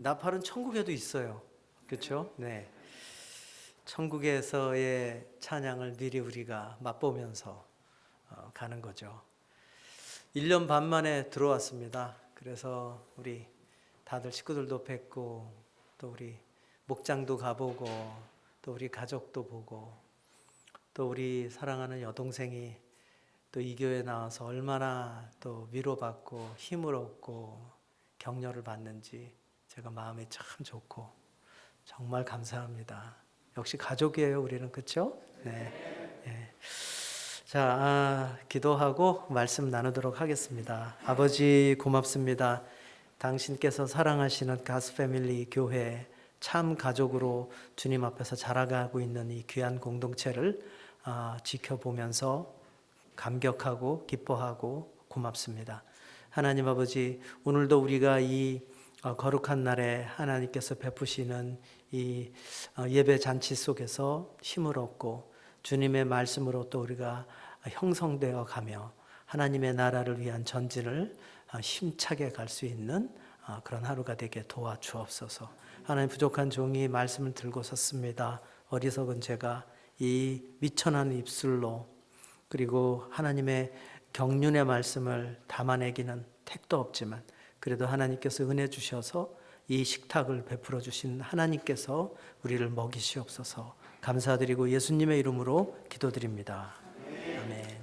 나팔은 천국에도 있어요. 그렇죠? 네. 천국에서의 찬양을 미리 우리가 맛보면서 가는 거죠. 1년 반 만에 들어왔습니다. 그래서 우리 다들 식구들도 뵙고 또 우리 목장도 가보고 또 우리 가족도 보고 또 우리 사랑하는 여동생이 또 이 교회에 나와서 얼마나 또 위로받고 힘을 얻고 격려를 받는지 제가 마음이 참 좋고 정말 감사합니다. 역시 가족이에요, 우리는. 그렇죠? 네. 네. 자, 기도하고 말씀 나누도록 하겠습니다. 아버지 고맙습니다. 당신께서 사랑하시는 가스 패밀리 교회 참 가족으로 주님 앞에서 자라가고 있는 이 귀한 공동체를 지켜보면서 감격하고 기뻐하고 고맙습니다. 하나님 아버지, 오늘도 우리가 이 거룩한 날에 하나님께서 베푸시는 이 예배 잔치 속에서 힘을 얻고 주님의 말씀으로 또 우리가 형성되어 가며 하나님의 나라를 위한 전진을 힘차게 갈 수 있는 그런 하루가 되게 도와주옵소서. 하나님, 부족한 종이 말씀을 들고 섰습니다. 어리석은 제가 이 미천한 입술로 그리고 하나님의 경륜의 말씀을 담아내기는 택도 없지만 그래도 하나님께서 은혜 주셔서 이 식탁을 베풀어 주신 하나님께서 우리를 먹이시옵소서. 감사드리고 예수님의 이름으로 기도드립니다. 아멘.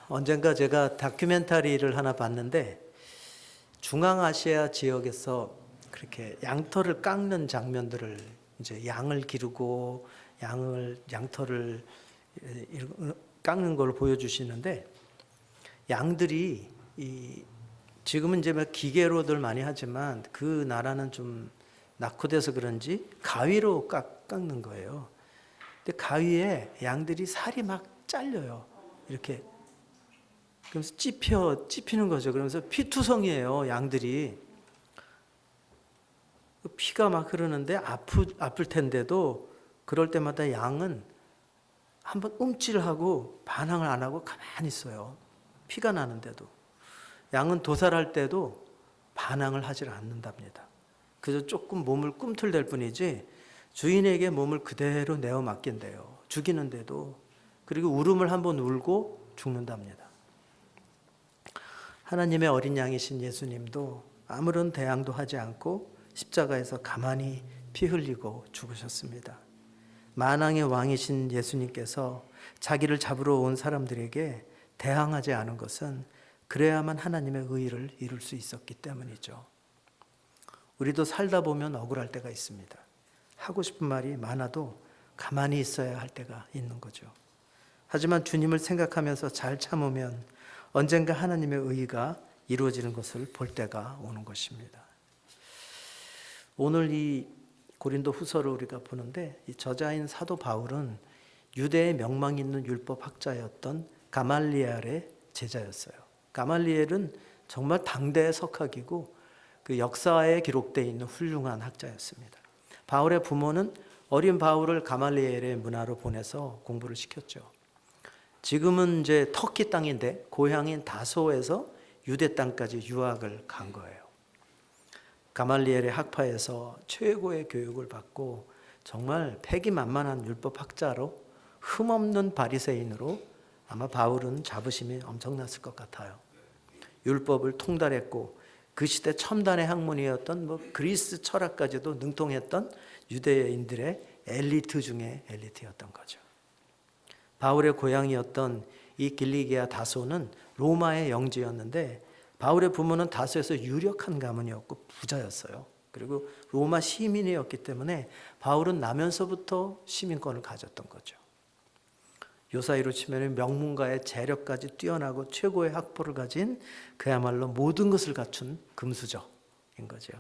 언젠가 제가 다큐멘터리를 하나 봤는데 중앙아시아 지역에서 그렇게 양털을 깎는 장면들을, 이제 양을 기르고 양털을 깎는 걸 보여주시는데, 양들이 지금은 이제 막 기계로들 많이 하지만 그 나라는 좀 낙후돼서 그런지 가위로 깎는 거예요. 근데 가위에 양들이 살이 막 잘려요. 이렇게. 그러면서 찝히는 거죠. 그러면서 피투성이에요, 양들이. 피가 막 흐르는데 아플 텐데도 그럴 때마다 양은 한번 움찔하고 반항을 안 하고 가만히 있어요. 피가 나는데도. 양은 도살할 때도 반항을 하질 않는답니다. 그저 조금 몸을 꿈틀댈 뿐이지 주인에게 몸을 그대로 내어 맡긴대요. 죽이는데도. 그리고 울음을 한번 울고 죽는답니다. 하나님의 어린 양이신 예수님도 아무런 대항도 하지 않고 십자가에서 가만히 피 흘리고 죽으셨습니다. 만왕의 왕이신 예수님께서 자기를 잡으러 온 사람들에게 대항하지 않은 것은 그래야만 하나님의 의를 이룰 수 있었기 때문이죠. 우리도 살다 보면 억울할 때가 있습니다. 하고 싶은 말이 많아도 가만히 있어야 할 때가 있는 거죠. 하지만 주님을 생각하면서 잘 참으면 언젠가 하나님의 의가 이루어지는 것을 볼 때가 오는 것입니다. 오늘 이 고린도 후서를 우리가 보는데, 이 저자인 사도 바울은 유대의 명망 있는 율법 학자였던 가말리엘의 제자였어요. 가말리엘은 정말 당대의 석학이고 그 역사에 기록되어 있는 훌륭한 학자였습니다. 바울의 부모는 어린 바울을 가말리엘의 문화로 보내서 공부를 시켰죠. 지금은 이제 터키 땅인데 고향인 다소에서 유대 땅까지 유학을 간 거예요. 가말리엘의 학파에서 최고의 교육을 받고 정말 패기만만한 율법학자로 흠없는 바리새인으로 아마 바울은 자부심이 엄청났을 것 같아요. 율법을 통달했고 그 시대 첨단의 학문이었던 그리스 철학까지도 능통했던 유대인들의 엘리트 중에 엘리트였던 거죠. 바울의 고향이었던 이 길리기아 다소는 로마의 영지였는데 바울의 부모는 다소에서 유력한 가문이었고 부자였어요. 그리고 로마 시민이었기 때문에 바울은 나면서부터 시민권을 가졌던 거죠. 요사이로 치면 명문가의 재력까지 뛰어나고 최고의 학벌을 가진 그야말로 모든 것을 갖춘 금수저인 거죠.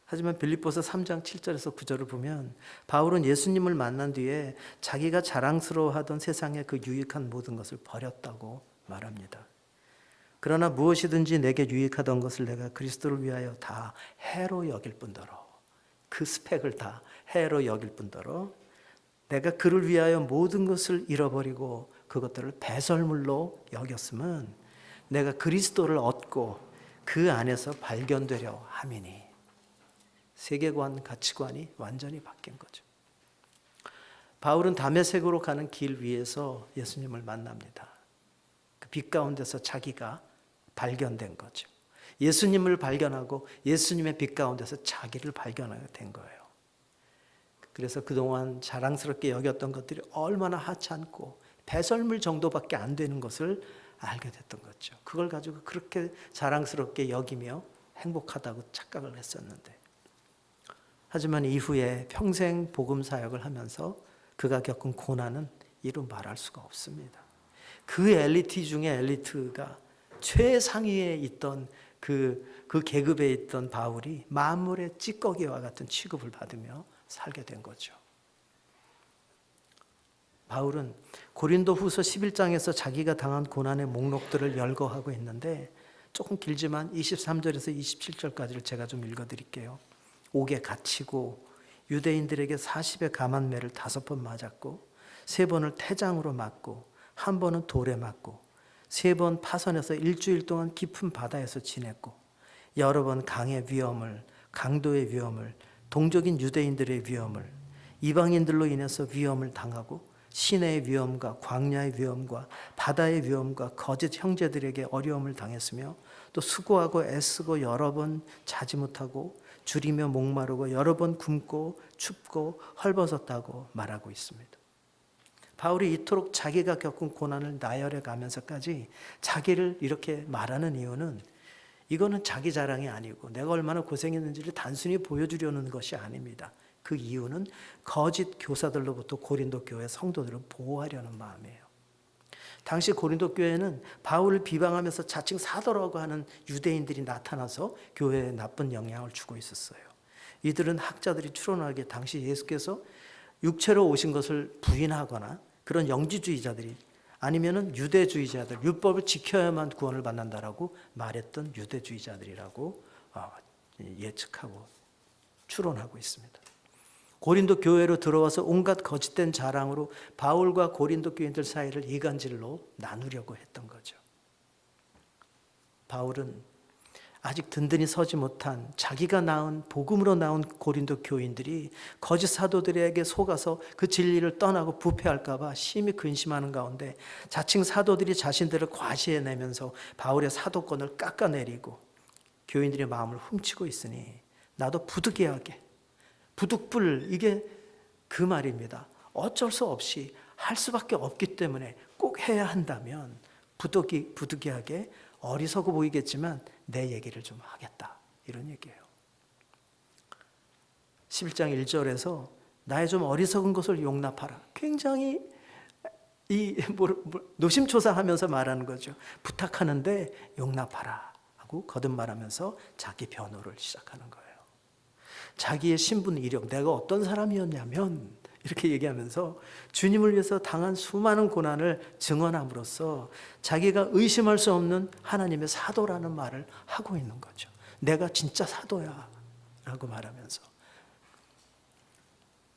하지만 빌립보서 3장 7절에서 9절을 보면 바울은 예수님을 만난 뒤에 자기가 자랑스러워하던 세상의 그 유익한 모든 것을 버렸다고 말합니다. 그러나 무엇이든지 내게 유익하던 것을 내가 그리스도를 위하여 다 해로 여길 뿐더러, 그 스펙을 다 해로 여길 뿐더러 내가 그를 위하여 모든 것을 잃어버리고 그것들을 배설물로 여겼으면 내가 그리스도를 얻고 그 안에서 발견되려 함이니. 세계관, 가치관이 완전히 바뀐 거죠. 바울은 다메섹으로 가는 길 위에서 예수님을 만납니다. 그 빛 가운데서 자기가 발견된 거죠. 예수님을 발견하고 예수님의 빛 가운데서 자기를 발견하게 된 거예요. 그래서 그동안 자랑스럽게 여겼던 것들이 얼마나 하찮고 배설물 정도밖에 안 되는 것을 알게 됐던 거죠. 그걸 가지고 그렇게 자랑스럽게 여기며 행복하다고 착각을 했었는데, 하지만 이후에 평생 복음 사역을 하면서 그가 겪은 고난은 이루 말할 수가 없습니다. 그 엘리트 중에 엘리트가 최상위에 있던 그 계급에 있던 바울이 만물의 찌꺼기와 같은 취급을 받으며 살게 된 거죠. 바울은 고린도 후서 11장에서 자기가 당한 고난의 목록들을 열거하고 있는데, 조금 길지만 23절에서 27절까지를 제가 좀 읽어드릴게요. 옥에 갇히고 유대인들에게 40의 가만매를 5번 맞았고 3번을 태장으로 맞고 1번은 돌에 맞고 3번 파선에서 일주일 동안 깊은 바다에서 지냈고 여러 번 강의 위험을, 강도의 위험을, 동족인 유대인들의 위험을, 이방인들로 인해서 위험을 당하고 시내의 위험과 광야의 위험과 바다의 위험과 거짓 형제들에게 어려움을 당했으며, 또 수고하고 애쓰고 여러 번 자지 못하고 줄이며 목마르고 여러 번 굶고 춥고 헐벗었다고 말하고 있습니다. 바울이 이토록 자기가 겪은 고난을 나열해 가면서까지 자기를 이렇게 말하는 이유는, 이거는 자기 자랑이 아니고 내가 얼마나 고생했는지를 단순히 보여주려는 것이 아닙니다. 그 이유는 거짓 교사들로부터 고린도 교회 성도들을 보호하려는 마음이에요. 당시 고린도 교회는 바울을 비방하면서 자칭 사도라고 하는 유대인들이 나타나서 교회에 나쁜 영향을 주고 있었어요. 이들은 학자들이 추론하기에 당시 예수께서 육체로 오신 것을 부인하거나 그런 영지주의자들이, 아니면은 유대주의자들, 율법을 지켜야만 구원을 받는다라고 말했던 유대주의자들이라고 예측하고 추론하고 있습니다. 고린도 교회로 들어와서 온갖 거짓된 자랑으로 바울과 고린도 교인들 사이를 이간질로 나누려고 했던 거죠. 바울은 아직 든든히 서지 못한 자기가 낳은 복음으로 나온 고린도 교인들이 거짓 사도들에게 속아서 그 진리를 떠나고 부패할까 봐 심히 근심하는 가운데 자칭 사도들이 자신들을 과시해내면서 바울의 사도권을 깎아내리고 교인들의 마음을 훔치고 있으니 나도 부득이하게, 부득불, 이게 그 말입니다. 어쩔 수 없이 할 수밖에 없기 때문에 꼭 해야 한다면 부득이하게 어리석어 보이겠지만 내 얘기를 좀 하겠다, 이런 얘기예요. 11장 1절에서 나의 좀 어리석은 것을 용납하라. 굉장히 노심초사하면서 말하는 거죠. 부탁하는데 용납하라 하고 거듭말하면서 자기 변호를 시작하는 거예요. 자기의 신분, 이력, 내가 어떤 사람이었냐면 이렇게 얘기하면서 주님을 위해서 당한 수많은 고난을 증언함으로써 자기가 의심할 수 없는 하나님의 사도라는 말을 하고 있는 거죠. 내가 진짜 사도야 라고 말하면서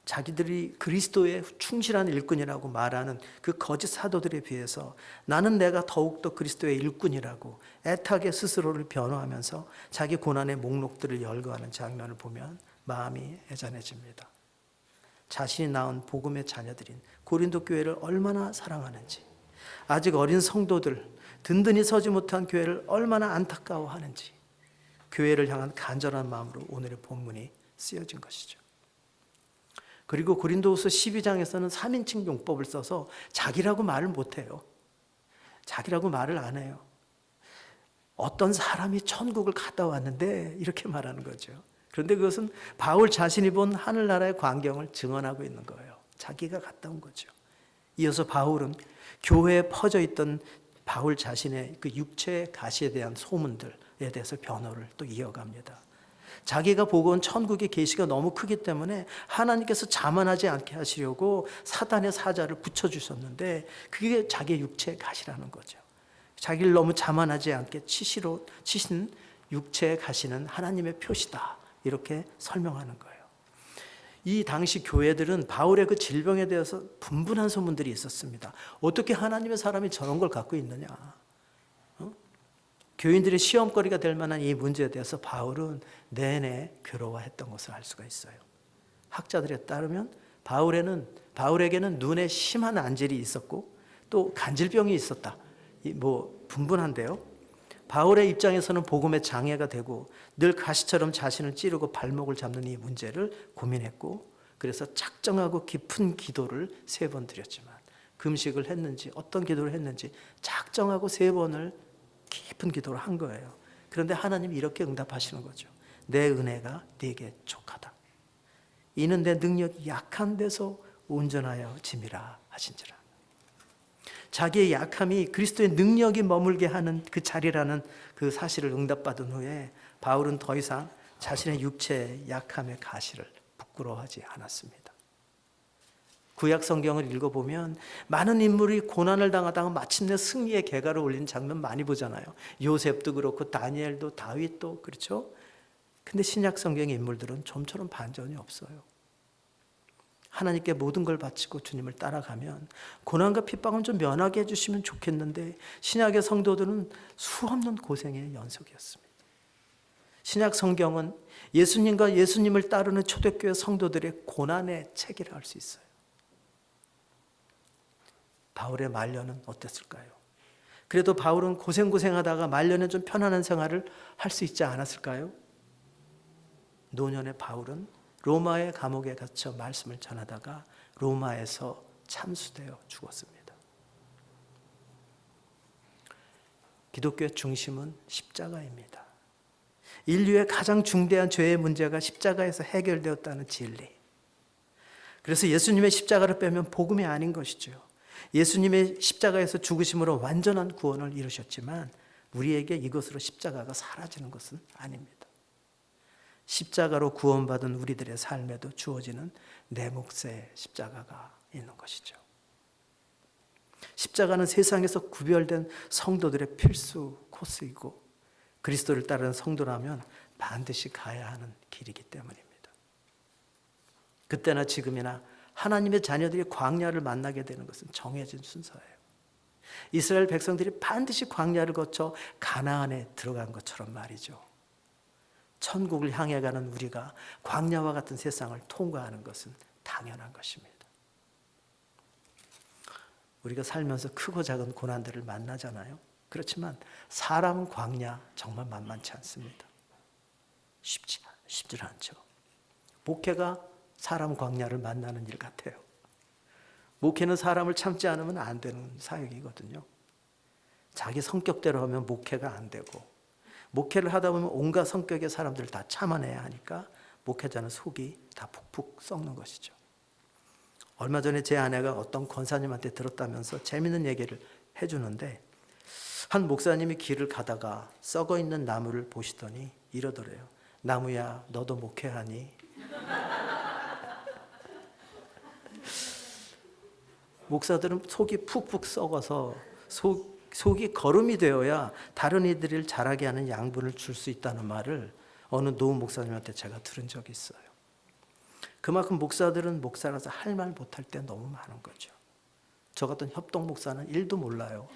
자기들이 그리스도의 충실한 일꾼이라고 말하는 그 거짓 사도들에 비해서 나는 내가 더욱더 그리스도의 일꾼이라고 애타게 스스로를 변호하면서 자기 고난의 목록들을 열거하는 장면을 보면 마음이 애잔해집니다. 자신이 낳은 복음의 자녀들인 고린도 교회를 얼마나 사랑하는지, 아직 어린 성도들, 든든히 서지 못한 교회를 얼마나 안타까워하는지, 교회를 향한 간절한 마음으로 오늘의 본문이 쓰여진 것이죠. 그리고 고린도후서 12장에서는 3인칭 용법을 써서 자기라고 말을 못해요. 자기라고 말을 안 해요. 어떤 사람이 천국을 갔다 왔는데 이렇게 말하는 거죠. 그런데 그것은 바울 자신이 본 하늘나라의 광경을 증언하고 있는 거예요. 자기가 갔다 온 거죠. 이어서 바울은 교회에 퍼져 있던 바울 자신의 그 육체의 가시에 대한 소문들에 대해서 변호를 또 이어갑니다. 자기가 보고 온 천국의 계시가 너무 크기 때문에 하나님께서 자만하지 않게 하시려고 사단의 사자를 붙여주셨는데 그게 자기의 육체의 가시라는 거죠. 자기를 너무 자만하지 않게 치신 육체의 가시는 하나님의 표시다, 이렇게 설명하는 거예요. 이 당시 교회들은 바울의 그 질병에 대해서 분분한 소문들이 있었습니다. 어떻게 하나님의 사람이 저런 걸 갖고 있느냐, 교인들의 시험거리가 될 만한 이 문제에 대해서 바울은 내내 괴로워했던 것을 알 수가 있어요. 학자들에 따르면 바울에게는 눈에 심한 안질이 있었고 또 간질병이 있었다. 분분한데요. 바울의 입장에서는 복음에 장애가 되고 늘 가시처럼 자신을 찌르고 발목을 잡는 이 문제를 고민했고, 그래서 작정하고 깊은 기도를 3번 드렸지만, 금식을 했는지 어떤 기도를 했는지 작정하고 3번을 깊은 기도를 한 거예요. 그런데 하나님이 이렇게 응답하시는 거죠. 내 은혜가 네게 족하다. 이는 내 능력이 약한 데서 온전하여 짐이라 하신지라. 자기의 약함이 그리스도의 능력이 머물게 하는 그 자리라는 그 사실을 응답받은 후에 바울은 더 이상 자신의 육체의 약함의 가시를 부끄러워하지 않았습니다. 구약 성경을 읽어보면 많은 인물이 고난을 당하다가 마침내 승리의 개가를 올린 장면 많이 보잖아요. 요셉도 그렇고 다니엘도 다윗도 그렇죠. 근데 신약 성경의 인물들은 좀처럼 반전이 없어요. 하나님께 모든 걸 바치고 주님을 따라가면 고난과 핍박은 좀 면하게 해주시면 좋겠는데, 신약의 성도들은 수없는 고생의 연속이었습니다. 신약 성경은 예수님과 예수님을 따르는 초대교회 성도들의 고난의 책이라 할 수 있어요. 바울의 말년은 어땠을까요? 그래도 바울은 고생하다가 말년에 좀 편안한 생활을 할 수 있지 않았을까요? 노년의 바울은 로마의 감옥에 갇혀 말씀을 전하다가 로마에서 참수되어 죽었습니다. 기독교의 중심은 십자가입니다. 인류의 가장 중대한 죄의 문제가 십자가에서 해결되었다는 진리. 그래서 예수님의 십자가를 빼면 복음이 아닌 것이죠. 예수님의 십자가에서 죽으심으로 완전한 구원을 이루셨지만 우리에게 이것으로 십자가가 사라지는 것은 아닙니다. 십자가로 구원받은 우리들의 삶에도 주어지는 내 몫의 십자가가 있는 것이죠. 십자가는 세상에서 구별된 성도들의 필수 코스이고, 그리스도를 따르는 성도라면 반드시 가야 하는 길이기 때문입니다. 그때나 지금이나 하나님의 자녀들이 광야를 만나게 되는 것은 정해진 순서예요. 이스라엘 백성들이 반드시 광야를 거쳐 가나안에 들어간 것처럼 말이죠. 천국을 향해 가는 우리가 광야와 같은 세상을 통과하는 것은 당연한 것입니다. 우리가 살면서 크고 작은 고난들을 만나잖아요. 그렇지만 사람 광야 정말 만만치 않습니다. 쉽지 않죠. 목회가 사람 광야를 만나는 일 같아요. 목회는 사람을 참지 않으면 안 되는 사역이거든요. 자기 성격대로 하면 목회가 안 되고, 목회를 하다 보면 온갖 성격의 사람들을 다 참아내야 하니까 목회자는 속이 다 푹푹 썩는 것이죠. 얼마 전에 제 아내가 어떤 권사님한테 들었다면서 재밌는 얘기를 해주는데, 한 목사님이 길을 가다가 썩어 있는 나무를 보시더니 이러더래요. 나무야, 너도 목회하니? 목사들은 속이 푹푹 썩어서 속이 거름이 되어야 다른 이들을 자라게 하는 양분을 줄 수 있다는 말을 어느 노은 목사님한테 제가 들은 적이 있어요. 그만큼 목사들은 목사라서 할 말 못할 때 너무 많은 거죠. 저 같은 협동 목사는 1도 몰라요.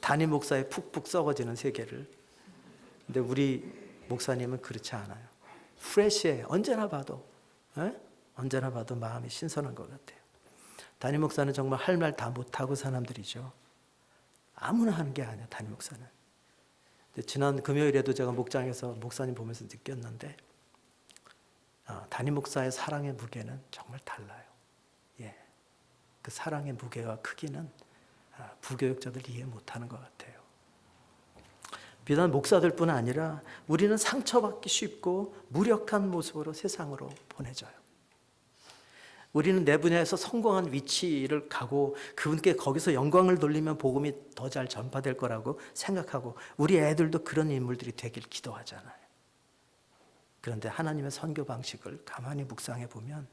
단임 목사의 푹푹 썩어지는 세계를. 근데 우리 목사님은 그렇지 않아요. 프레시해. 언제나 봐도 마음이 신선한 것 같아요. 단임 목사는 정말 할 말 다 못하고 사람들이죠. 아무나 하는 게 아니야, 단임 목사는. 지난 금요일에도 제가 목장에서 목사님 보면서 느꼈는데, 단임 목사의 사랑의 무게는 정말 달라요. 예, 그 사랑의 무게와 크기는 부교육자들 이해 못하는 것 같아요. 비단 목사들뿐 아니라 우리는 상처받기 쉽고 무력한 모습으로 세상으로 보내져요. 우리는 내 분야에서 성공한 위치를 가고 그분께 거기서 영광을 돌리면 복음이 더 잘 전파될 거라고 생각하고 우리 애들도 그런 인물들이 되길 기도하잖아요. 그런데 하나님의 선교 방식을 가만히 묵상해 보면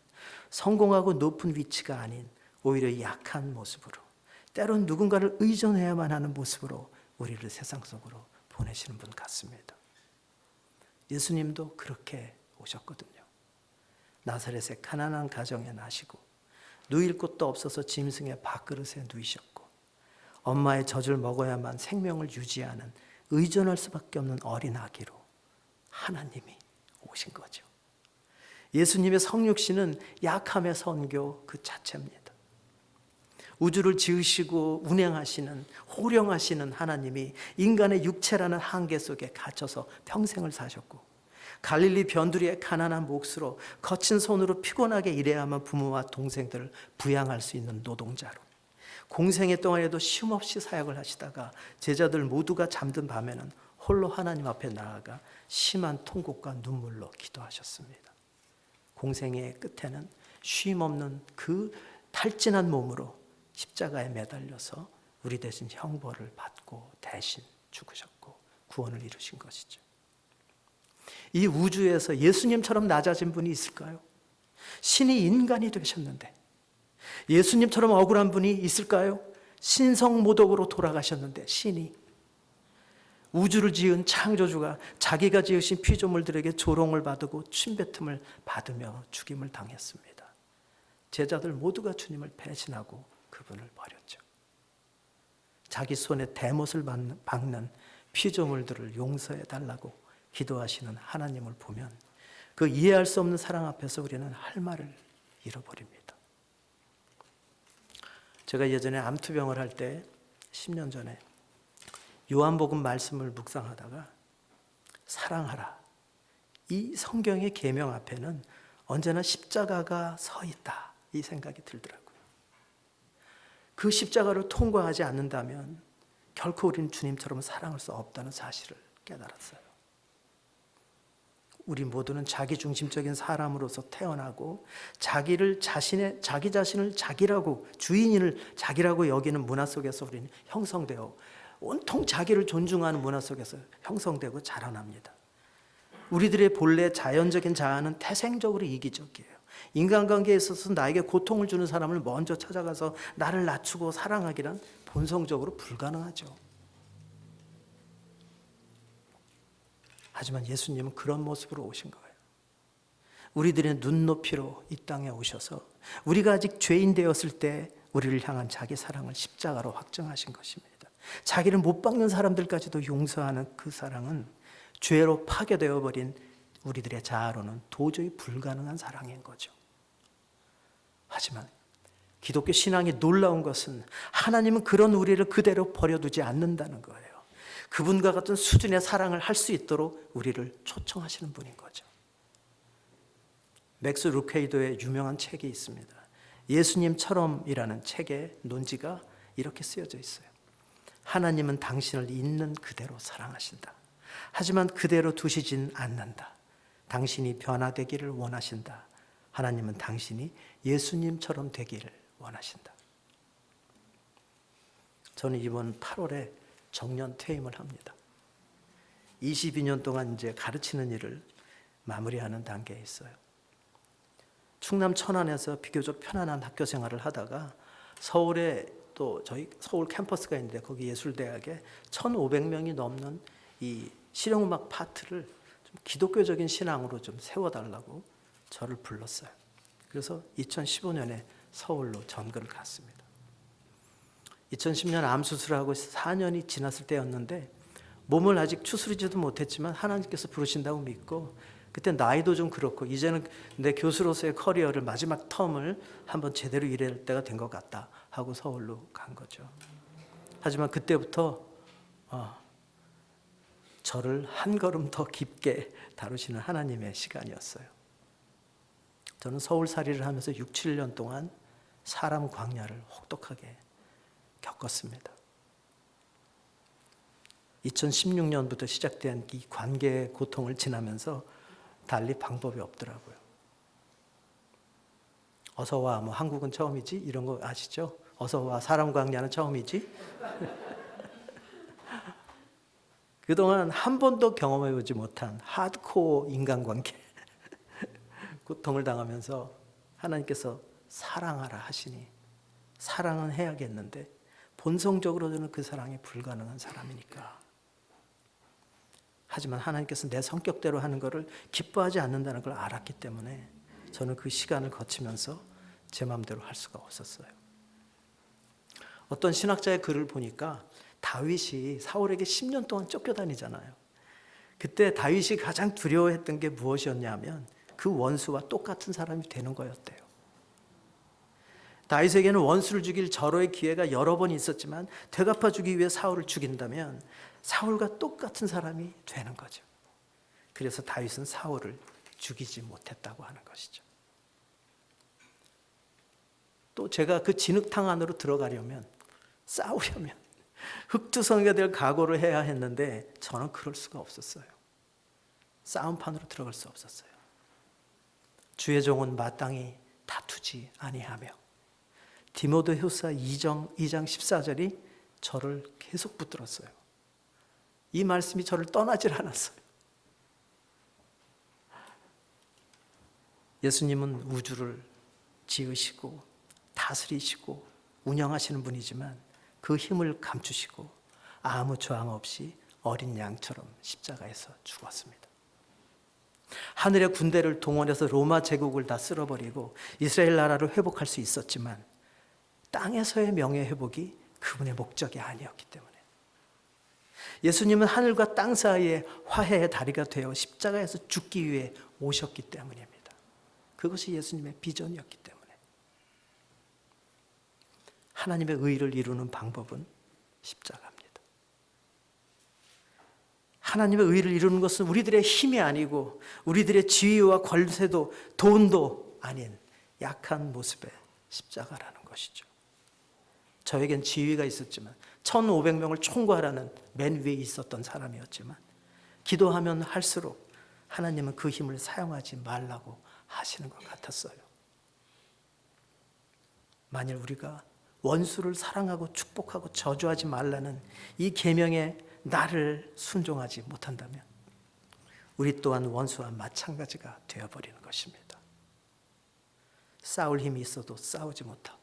성공하고 높은 위치가 아닌 오히려 약한 모습으로, 때론 누군가를 의존해야만 하는 모습으로 우리를 세상 속으로 보내시는 분 같습니다. 예수님도 그렇게 오셨거든요. 나사렛의 가난한 가정에 나시고 누일 곳도 없어서 짐승의 밥그릇에 누이셨고 엄마의 젖을 먹어야만 생명을 유지하는 의존할 수밖에 없는 어린 아기로 하나님이 오신 거죠. 예수님의 성육신은 약함의 선교 그 자체입니다. 우주를 지으시고 운행하시는, 호령하시는 하나님이 인간의 육체라는 한계 속에 갇혀서 평생을 사셨고, 갈릴리 변두리의 가난한 몫으로 거친 손으로 피곤하게 일해야만 부모와 동생들을 부양할 수 있는 노동자로, 공생의 동안에도 쉼없이 사역을 하시다가 제자들 모두가 잠든 밤에는 홀로 하나님 앞에 나아가 심한 통곡과 눈물로 기도하셨습니다. 공생의 끝에는 쉼없는 그 탈진한 몸으로 십자가에 매달려서 우리 대신 형벌을 받고 대신 죽으셨고 구원을 이루신 것이죠. 이 우주에서 예수님처럼 낮아진 분이 있을까요? 신이 인간이 되셨는데 예수님처럼 억울한 분이 있을까요? 신성모독으로 돌아가셨는데 신이, 우주를 지은 창조주가 자기가 지으신 피조물들에게 조롱을 받고 침뱉음을 받으며 죽임을 당했습니다. 제자들 모두가 주님을 배신하고 그분을 버렸죠. 자기 손에 대못을 박는 피조물들을 용서해 달라고 기도하시는 하나님을 보면 그 이해할 수 없는 사랑 앞에서 우리는 할 말을 잃어버립니다. 제가 예전에 암투병을 할 때 10년 전에 요한복음 말씀을 묵상하다가 사랑하라, 이 성경의 계명 앞에는 언제나 십자가가 서 있다, 이 생각이 들더라고요. 그 십자가를 통과하지 않는다면 결코 우리는 주님처럼 사랑할 수 없다는 사실을 깨달았어요. 우리 모두는 자기중심적인 사람으로서 태어나고 자기 자신을 자기라고, 주인을 자기라고 여기는 문화 속에서 우리는 형성되어 온통 자기를 존중하는 문화 속에서 형성되고 자라납니다. 우리들의 본래 자연적인 자아는 태생적으로 이기적이에요. 인간관계에 있어서 나에게 고통을 주는 사람을 먼저 찾아가서 나를 낮추고 사랑하기란 본성적으로 불가능하죠. 하지만 예수님은 그런 모습으로 오신 거예요. 우리들의 눈높이로 이 땅에 오셔서 우리가 아직 죄인 되었을 때 우리를 향한 자기 사랑을 십자가로 확증하신 것입니다. 자기를 못 박는 사람들까지도 용서하는 그 사랑은 죄로 파괴되어 버린 우리들의 자아로는 도저히 불가능한 사랑인 거죠. 하지만 기독교 신앙이 놀라운 것은 하나님은 그런 우리를 그대로 버려두지 않는다는 거예요. 그분과 같은 수준의 사랑을 할 수 있도록 우리를 초청하시는 분인 거죠. 맥스 루케이도의 유명한 책이 있습니다. 예수님처럼이라는 책의 논지가 이렇게 쓰여져 있어요. 하나님은 당신을 있는 그대로 사랑하신다. 하지만 그대로 두시진 않는다. 당신이 변화되기를 원하신다. 하나님은 당신이 예수님처럼 되기를 원하신다. 저는 이번 8월에 정년 퇴임을 합니다. 22년 동안 이제 가르치는 일을 마무리하는 단계에 있어요. 충남 천안에서 비교적 편안한 학교 생활을 하다가 서울에 또 저희 서울 캠퍼스가 있는데 거기 예술대학에 1,500명이 넘는 이 실용음악 파트를 좀 기독교적인 신앙으로 좀 세워달라고 저를 불렀어요. 그래서 2015년에 서울로 전거를 갔습니다. 2010년 암 수술하고 4년이 지났을 때였는데 몸을 아직 추스리지도 못했지만 하나님께서 부르신다고 믿고, 그때 나이도 좀 그렇고 이제는 내 교수로서의 커리어를 마지막 텀을 한번 제대로 일할 때가 된 것 같다 하고 서울로 간 거죠. 하지만 그때부터 저를 한 걸음 더 깊게 다루시는 하나님의 시간이었어요. 저는 서울살이를 하면서 6, 7년 동안 사람 광야를 혹독하게 겪었습니다. 2016년부터 시작된 이 관계의 고통을 지나면서 달리 방법이 없더라고요. 어서 와, 뭐 한국은 처음이지? 이런 거 아시죠? 어서 와, 사람 광야는 처음이지? 그동안 한 번도 경험해보지 못한 하드코어 인간관계 고통을 당하면서 하나님께서 사랑하라 하시니 사랑은 해야겠는데 본성적으로 저는 그 사랑이 불가능한 사람이니까. 하지만 하나님께서 내 성격대로 하는 것을 기뻐하지 않는다는 걸 알았기 때문에 저는 그 시간을 거치면서 제 마음대로 할 수가 없었어요. 어떤 신학자의 글을 보니까 다윗이 사울에게 10년 동안 쫓겨다니잖아요. 그때 다윗이 가장 두려워했던 게 무엇이었냐면 그 원수와 똑같은 사람이 되는 거였대요. 다윗에게는 원수를 죽일 절호의 기회가 여러 번 있었지만 되갚아주기 위해 사울을 죽인다면 사울과 똑같은 사람이 되는 거죠. 그래서 다윗은 사울을 죽이지 못했다고 하는 것이죠. 또 제가 그 진흙탕 안으로 들어가려면, 싸우려면 흑투성이가 될 각오를 해야 했는데 저는 그럴 수가 없었어요. 싸움판으로 들어갈 수 없었어요. 주의 종은 마땅히 다투지 아니하며, 디모데후서 2장 14절이 저를 계속 붙들었어요. 이 말씀이 저를 떠나질 않았어요. 예수님은 우주를 지으시고 다스리시고 운영하시는 분이지만 그 힘을 감추시고 아무 저항 없이 어린 양처럼 십자가에서 죽었습니다. 하늘의 군대를 동원해서 로마 제국을 다 쓸어버리고 이스라엘 나라를 회복할 수 있었지만 땅에서의 명예 회복이 그분의 목적이 아니었기 때문에, 예수님은 하늘과 땅 사이에 화해의 다리가 되어 십자가에서 죽기 위해 오셨기 때문입니다. 그것이 예수님의 비전이었기 때문에. 하나님의 의를 이루는 방법은 십자가입니다. 하나님의 의를 이루는 것은 우리들의 힘이 아니고 우리들의 지위와 권세도 돈도 아닌 약한 모습의 십자가라는 것이죠. 저에겐 지위가 있었지만 1500명을 총괄하는 맨 위에 있었던 사람이었지만 기도하면 할수록 하나님은 그 힘을 사용하지 말라고 하시는 것 같았어요. 만일 우리가 원수를 사랑하고 축복하고 저주하지 말라는 이 계명에 나를 순종하지 못한다면 우리 또한 원수와 마찬가지가 되어버리는 것입니다. 싸울 힘이 있어도 싸우지 못하고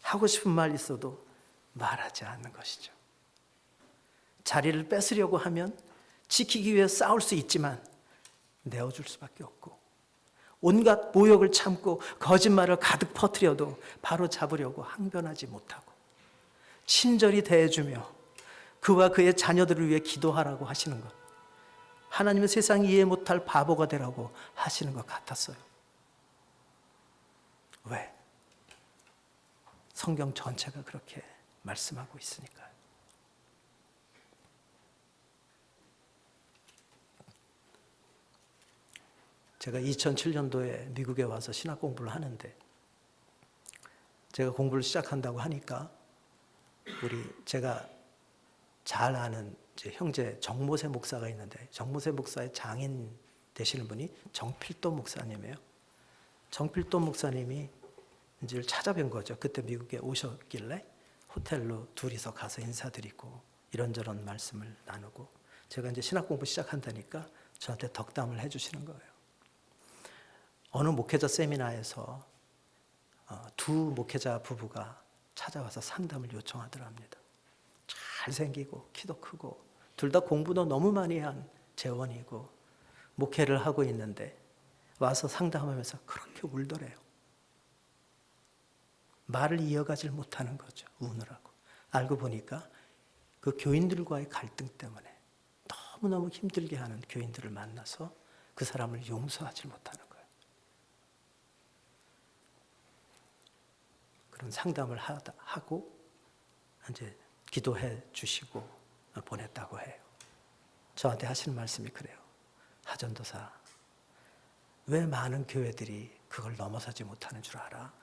하고 싶은 말 있어도 말하지 않는 것이죠. 자리를 뺏으려고 하면 지키기 위해 싸울 수 있지만 내어줄 수밖에 없고, 온갖 모욕을 참고 거짓말을 가득 퍼뜨려도 바로 잡으려고 항변하지 못하고 친절히 대해주며 그와 그의 자녀들을 위해 기도하라고 하시는 것, 하나님은 세상이 이해 못할 바보가 되라고 하시는 것 같았어요. 왜? 성경 전체가 그렇게 말씀하고 있으니까요. 제가 2007년도에 미국에 와서 신학 공부를 하는데, 제가 공부를 시작한다고 하니까 제가 잘 아는 제 형제 정모세 목사가 있는데, 정모세 목사의 장인 되시는 분이 정필도 목사님이에요. 정필도 목사님이 이제 찾아뵌 거죠. 그때 미국에 오셨길래 호텔로 둘이서 가서 인사드리고 이런저런 말씀을 나누고, 제가 이제 신학 공부 시작한다니까 저한테 덕담을 해주시는 거예요. 어느 목회자 세미나에서 두 목회자 부부가 찾아와서 상담을 요청하더랍니다. 잘생기고 키도 크고 둘 다 공부도 너무 많이 한 재원이고 목회를 하고 있는데 와서 상담하면서 그렇게 울더래요. 말을 이어가질 못하는 거죠. 우느라고. 알고 보니까 그 교인들과의 갈등 때문에 너무너무 힘들게 하는 교인들을 만나서 그 사람을 용서하지 못하는 거예요. 그런 상담을 하고 이제 기도해 주시고 보냈다고 해요. 저한테 하시는 말씀이 그래요. 하전도사, 왜 많은 교회들이 그걸 넘어서지 못하는 줄 알아?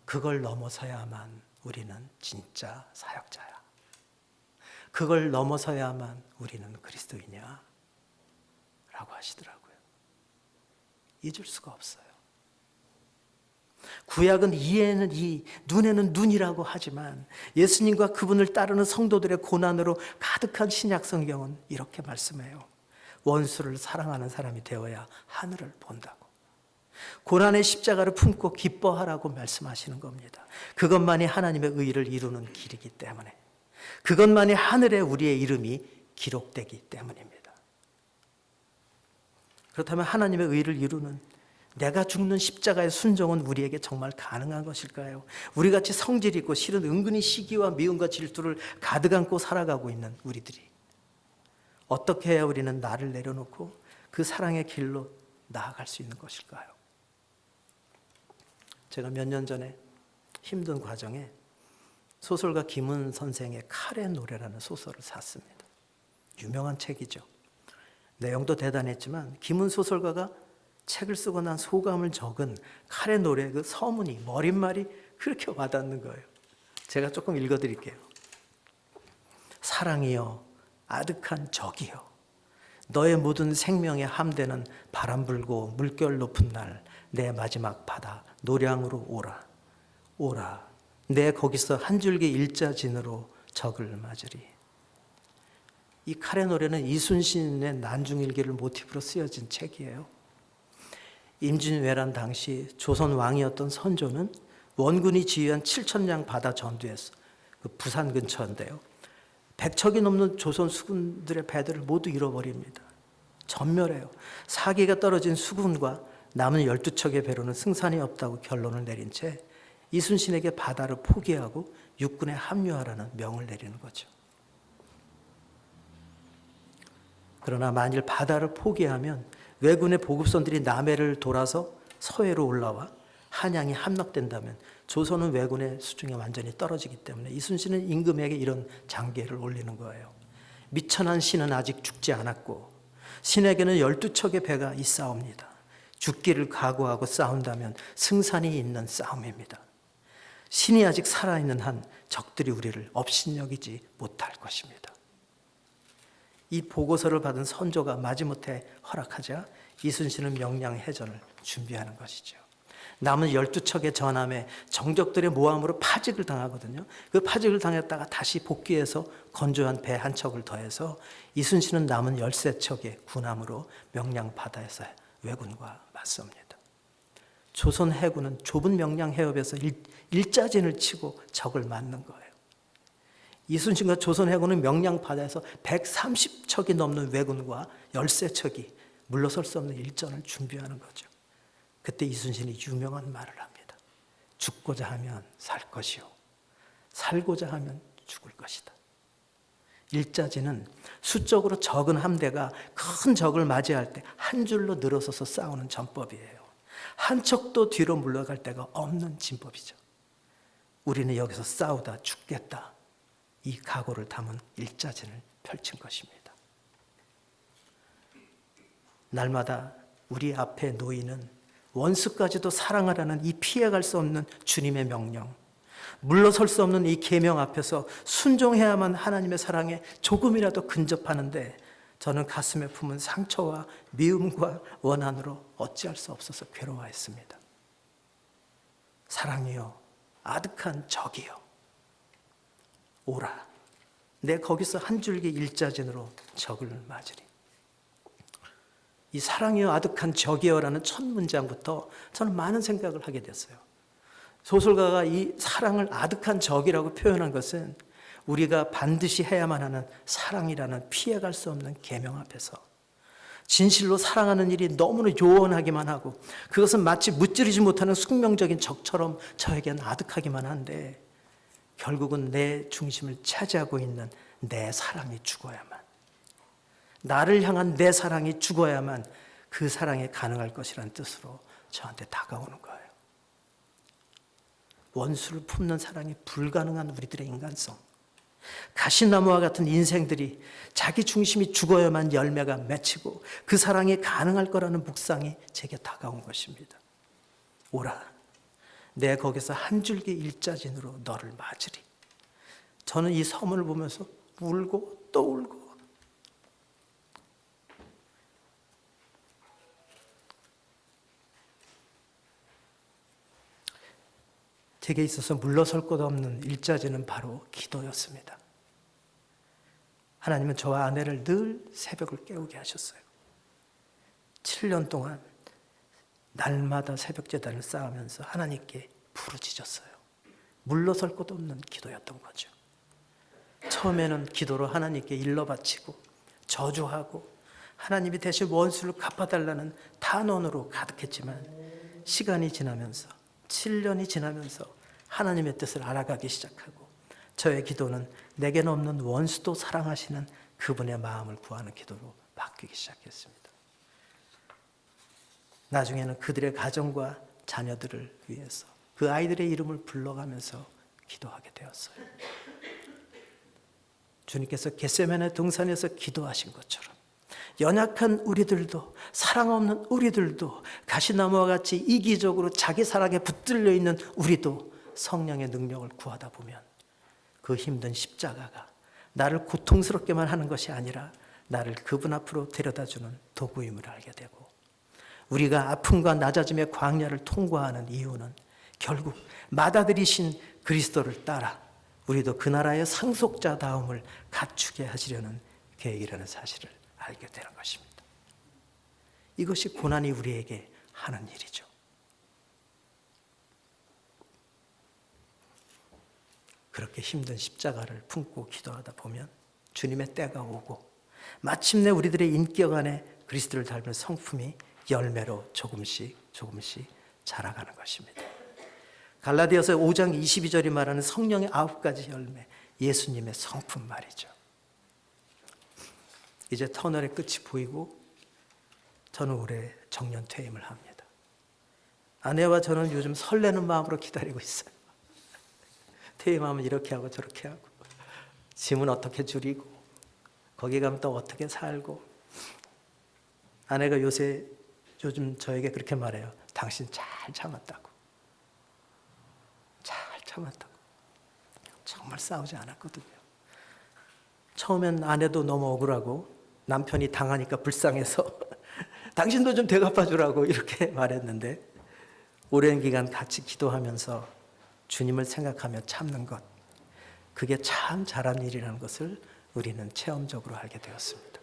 그걸 넘어서야만 우리는 진짜 사역자야. 그걸 넘어서야만 우리는 그리스도이냐? 라고 하시더라고요. 잊을 수가 없어요. 구약은 이에는 이, 눈에는 눈이라고 하지만 예수님과 그분을 따르는 성도들의 고난으로 가득한 신약 성경은 이렇게 말씀해요. 원수를 사랑하는 사람이 되어야 하늘을 본다고. 고난의 십자가를 품고 기뻐하라고 말씀하시는 겁니다. 그것만이 하나님의 의를 이루는 길이기 때문에, 그것만이 하늘에 우리의 이름이 기록되기 때문입니다. 그렇다면 하나님의 의를 이루는 내가 죽는 십자가의 순종은 우리에게 정말 가능한 것일까요? 우리같이 성질 있고 실은 은근히 시기와 미움과 질투를 가득 안고 살아가고 있는 우리들이 어떻게 해야 우리는 나를 내려놓고 그 사랑의 길로 나아갈 수 있는 것일까요? 제가 몇 년 전에 힘든 과정에 소설가 김은 선생의 칼의 노래라는 소설을 샀습니다. 유명한 책이죠. 내용도 대단했지만 김은 소설가가 책을 쓰고 난 소감을 적은 칼의 노래 그 서문이 머릿말이 그렇게 와닿는 거예요. 제가 조금 읽어드릴게요. 사랑이여 아득한 적이여 너의 모든 생명의 함대는 바람 불고 물결 높은 날 내 마지막 바다 노량으로 오라 오라 내 거기서 한 줄기 일자진으로 적을 맞으리. 이 칼의 노래는 이순신의 난중일기를 모티브로 쓰여진 책이에요. 임진왜란 당시 조선 왕이었던 선조는 원군이 지휘한 7,000량 바다 전투에서 그 부산 근처인데요. 100척이 넘는 조선 수군들의 배들을 모두 잃어버립니다. 전멸해요. 사기가 떨어진 수군과 남은 12척의 배로는 승산이 없다고 결론을 내린 채 이순신에게 바다를 포기하고 육군에 합류하라는 명을 내리는 거죠. 그러나 만일 바다를 포기하면 왜군의 보급선들이 남해를 돌아서 서해로 올라와 한양이 함락된다면 조선은 왜군의 수중에 완전히 떨어지기 때문에 이순신은 임금에게 이런 장계를 올리는 거예요. 미천한 신은 아직 죽지 않았고 신에게는 12척의 배가 있사옵니다. 죽기를 각오하고 싸운다면 승산이 있는 싸움입니다. 신이 아직 살아있는 한 적들이 우리를 업신여기지 못할 것입니다. 이 보고서를 받은 선조가 마지못해 허락하자 이순신은 명량해전을 준비하는 것이죠. 남은 12척의 전함에 정적들의 모함으로 파직을 당하거든요. 그 파직을 당했다가 다시 복귀해서 건조한 배 한 척을 더해서 이순신은 남은 13척의 군함으로 명량 바다에서 왜군과 맞섭니다. 조선 해군은 좁은 명량 해협에서 일자진을 치고 적을 맞는 거예요. 이순신과 조선 해군은 명량 바다에서 130척이 넘는 왜군과 13척이 물러설 수 없는 일전을 준비하는 거죠. 그때 이순신이 유명한 말을 합니다. 죽고자 하면 살 것이요 살고자 하면 죽을 것이다. 일자진은 수적으로 적은 함대가 큰 적을 맞이할 때 한 줄로 늘어서서 싸우는 전법이에요. 한 척도 뒤로 물러갈 데가 없는 진법이죠. 우리는 여기서 싸우다 죽겠다. 이 각오를 담은 일자진을 펼친 것입니다. 날마다 우리 앞에 놓이는 원수까지도 사랑하라는 이 피해갈 수 없는 주님의 명령, 물러설 수 없는 이 계명 앞에서 순종해야만 하나님의 사랑에 조금이라도 근접하는데 저는 가슴에 품은 상처와 미움과 원한으로 어찌할 수 없어서 괴로워했습니다. 사랑이여 아득한 적이여 오라 내 거기서 한 줄기 일자진으로 적을 맞으리. 이 사랑이여 아득한 적이여라는 첫 문장부터 저는 많은 생각을 하게 됐어요. 소설가가 이 사랑을 아득한 적이라고 표현한 것은 우리가 반드시 해야만 하는 사랑이라는 피해갈 수 없는 계명 앞에서 진실로 사랑하는 일이 너무나 요원하기만 하고 그것은 마치 무찌르지 못하는 숙명적인 적처럼 저에겐 아득하기만 한데 결국은 내 중심을 차지하고 있는 내 사랑이 죽어야만, 나를 향한 내 사랑이 죽어야만 그 사랑이 가능할 것이라는 뜻으로 저한테 다가오는 거예요. 원수를 품는 사랑이 불가능한 우리들의 인간성, 가시나무와 같은 인생들이 자기 중심이 죽어야만 열매가 맺히고 그 사랑이 가능할 거라는 묵상이 제게 다가온 것입니다. 오라 내 거기서 한 줄기 일자진으로 너를 맞으리. 저는 이 서문을 보면서 울고 또 울고 제게 있어서 물러설 곳 없는 일자지는 바로 기도였습니다. 하나님은 저와 아내를 늘 새벽을 깨우게 하셨어요. 7년 동안 날마다 새벽 제단을 쌓으면서 하나님께 부르짖었어요. 물러설 곳 없는 기도였던 거죠. 처음에는 기도로 하나님께 일러 바치고 저주하고 하나님이 대신 원수를 갚아달라는 탄원으로 가득했지만 시간이 지나면서 7년이 지나면서 하나님의 뜻을 알아가기 시작하고 저의 기도는 내게는 없는 원수도 사랑하시는 그분의 마음을 구하는 기도로 바뀌기 시작했습니다. 나중에는 그들의 가정과 자녀들을 위해서 그 아이들의 이름을 불러가면서 기도하게 되었어요. 주님께서 겟세마네 동산에서 기도하신 것처럼 연약한 우리들도, 사랑 없는 우리들도, 가시나무와 같이 이기적으로 자기 사랑에 붙들려 있는 우리도 성령의 능력을 구하다 보면 그 힘든 십자가가 나를 고통스럽게만 하는 것이 아니라 나를 그분 앞으로 데려다주는 도구임을 알게 되고, 우리가 아픔과 낮아짐의 광야를 통과하는 이유는 결국 맏아들이신 그리스도를 따라 우리도 그 나라의 상속자다움을 갖추게 하시려는 계획이라는 사실을 알게 되는 것입니다. 이것이 고난이 우리에게 하는 일이죠. 그렇게 힘든 십자가를 품고 기도하다 보면 주님의 때가 오고 마침내 우리들의 인격 안에 그리스도를 닮은 성품이 열매로 조금씩 자라가는 것입니다. 갈라디아서 5장 22절이 말하는 성령의 9가지 열매, 예수님의 성품 말이죠. 이제 터널의 끝이 보이고 저는 올해 정년 퇴임을 합니다. 아내와 저는 요즘 설레는 마음으로 기다리고 있어요. 퇴임하면 이렇게 하고 저렇게 하고, 짐은 어떻게 줄이고, 거기 가면 또 어떻게 살고. 아내가 요즘 저에게 그렇게 말해요. 당신 잘 참았다고. 잘 참았다고. 정말 싸우지 않았거든요. 처음엔 아내도 너무 억울하고 남편이 당하니까 불쌍해서 당신도 좀 되갚아주라고 이렇게 말했는데, 오랜 기간 같이 기도하면서 주님을 생각하며 참는 것, 그게 참 잘한 일이라는 것을 우리는 체험적으로 알게 되었습니다.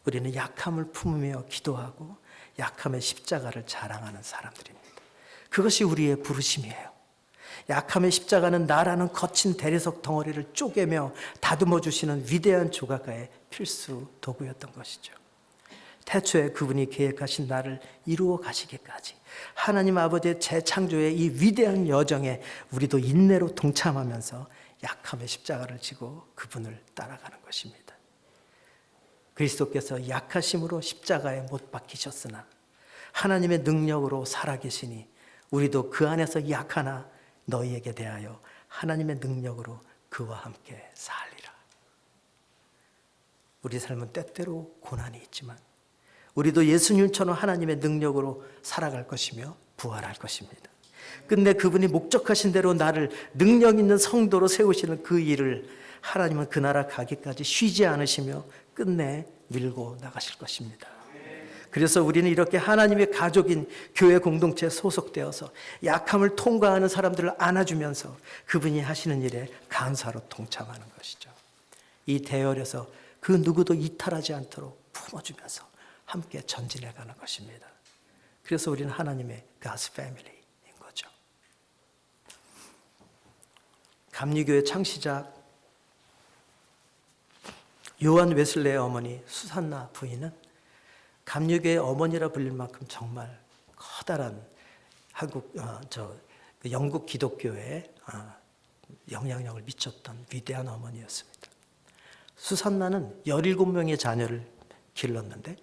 우리는 약함을 품으며 기도하고 약함의 십자가를 자랑하는 사람들입니다. 그것이 우리의 부르심이에요. 약함의 십자가는 나라는 거친 대리석 덩어리를 쪼개며 다듬어 주시는 위대한 조각가의 필수 도구였던 것이죠. 태초에 그분이 계획하신 나를 이루어 가시기까지 하나님 아버지의 재창조의 이 위대한 여정에 우리도 인내로 동참하면서 약함의 십자가를 지고 그분을 따라가는 것입니다. 그리스도께서 약하심으로 십자가에 못 박히셨으나 하나님의 능력으로 살아계시니 우리도 그 안에서 약하나 너희에게 대하여 하나님의 능력으로 그와 함께 살리라. 우리 삶은 때때로 고난이 있지만 우리도 예수님처럼 하나님의 능력으로 살아갈 것이며 부활할 것입니다. 근데 그분이 목적하신 대로 나를 능력 있는 성도로 세우시는 그 일을 하나님은 그 나라 가기까지 쉬지 않으시며 끝내 밀고 나가실 것입니다. 그래서 우리는 이렇게 하나님의 가족인 교회 공동체에 소속되어서 약함을 통과하는 사람들을 안아주면서 그분이 하시는 일에 감사로 동참하는 것이죠. 이 대열에서 그 누구도 이탈하지 않도록 품어주면서 함께 전진해가는 것입니다. 그래서 우리는 하나님의 God's Family인 거죠. 감리교의 창시자 요한 웨슬레의 어머니 수산나 부인은 감리교의 어머니라 불릴 만큼 정말 커다란 영국 기독교에 영향력을 미쳤던 위대한 어머니였습니다. 수산나는 17명의 자녀를 길렀는데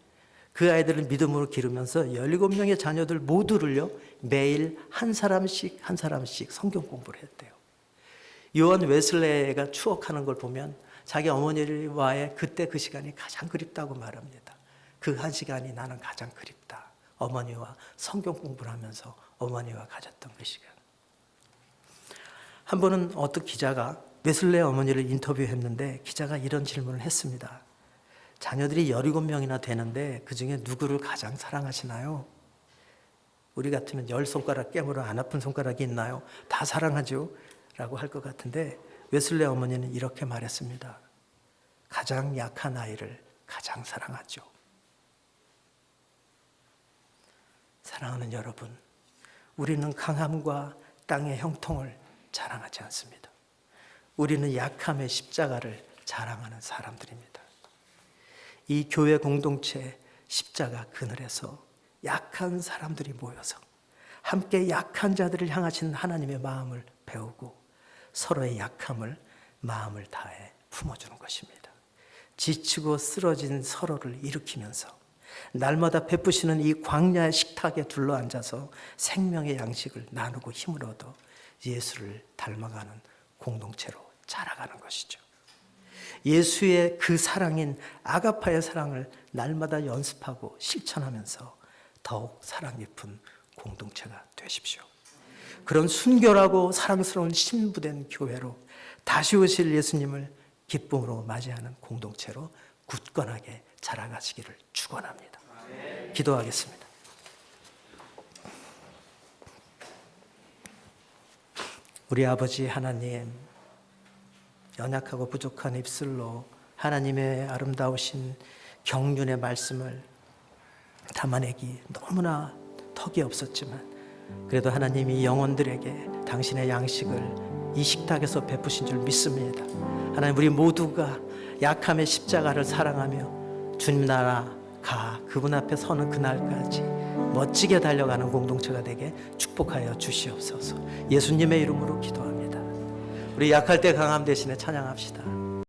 그 아이들을 믿음으로 기르면서 17명의 자녀들 모두를요 매일 한 사람씩 성경 공부를 했대요. 요한 웨슬레가 추억하는 걸 보면 자기 어머니와의 그때 그 시간이 가장 그립다고 말합니다. 그 한 시간이 나는 가장 그립다. 어머니와 성경 공부를 하면서 어머니와 가졌던 그 시간. 한 번은 어떤 기자가 웨슬레 어머니를 인터뷰했는데 기자가 이런 질문을 했습니다. 자녀들이 17명이나 되는데 그중에 누구를 가장 사랑하시나요? 우리 같으면 10손가락 깨물어 안 아픈 손가락이 있나요? 다 사랑하죠? 라고 할 것 같은데 웨슬레 어머니는 이렇게 말했습니다. 가장 약한 아이를 가장 사랑하죠. 사랑하는 여러분, 우리는 강함과 땅의 형통을 자랑하지 않습니다. 우리는 약함의 십자가를 자랑하는 사람들입니다. 이 교회 공동체 십자가 그늘에서 약한 사람들이 모여서 함께 약한 자들을 향하신 하나님의 마음을 배우고 서로의 약함을 마음을 다해 품어주는 것입니다. 지치고 쓰러진 서로를 일으키면서 날마다 베푸시는 이 광야의 식탁에 둘러앉아서 생명의 양식을 나누고 힘을 얻어 예수를 닮아가는 공동체로 자라가는 것이죠. 예수의 그 사랑인 아가파의 사랑을 날마다 연습하고 실천하면서 더욱 사랑 깊은 공동체가 되십시오. 그런 순결하고 사랑스러운 신부된 교회로 다시 오실 예수님을 기쁨으로 맞이하는 공동체로 굳건하게 자라가시기를 축원합니다. 기도하겠습니다. 우리 아버지 하나님, 연약하고 부족한 입술로 하나님의 아름다우신 경륜의 말씀을 담아내기 너무나 턱이 없었지만 그래도 하나님이 영혼들에게 당신의 양식을 이 식탁에서 베푸신 줄 믿습니다. 하나님, 우리 모두가 약함의 십자가를 사랑하며 주님 나라 가 그분 앞에 서는 그날까지 멋지게 달려가는 공동체가 되게 축복하여 주시옵소서. 예수님의 이름으로 기도합니다. 우리 약할 때 강함 대신에 찬양합시다.